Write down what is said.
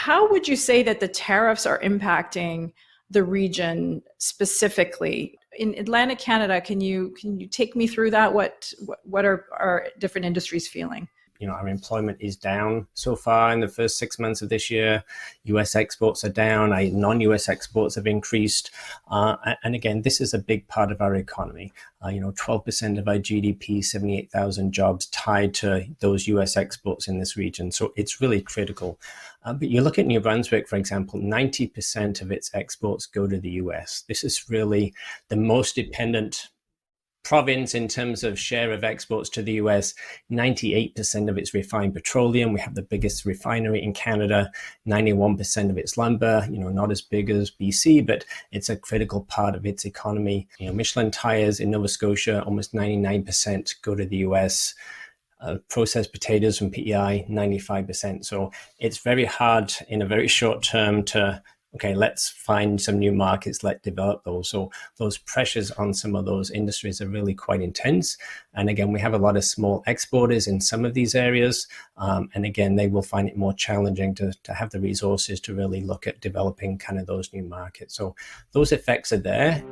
how would you say that the tariffs are impacting the region specifically? In Atlantic Canada, can you take me through that? What are our different industries feeling? Our employment is down so far in the first 6 months of this year. US exports are down, non-US exports have increased. And again, this is a big part of our economy. 12% of our GDP, 78,000 jobs tied to those US exports in this region. So it's really critical. But you look at New Brunswick, for example, 90% of its exports go to the US. This is really the most dependent province in terms of share of exports to the US. 98% of its refined petroleum. We have the biggest refinery in Canada. 91% of its lumber, not as big as BC, but it's a critical part of its economy. Michelin tires in Nova Scotia, almost 99% go to the US. Processed potatoes from PEI, 95%. So it's very hard in a very short term to let's find some new markets, let's develop those. So those pressures on some of those industries are really quite intense. And again, we have a lot of small exporters in some of these areas. And again, they will find it more challenging to have the resources to really look at developing kind of those new markets. So those effects are there.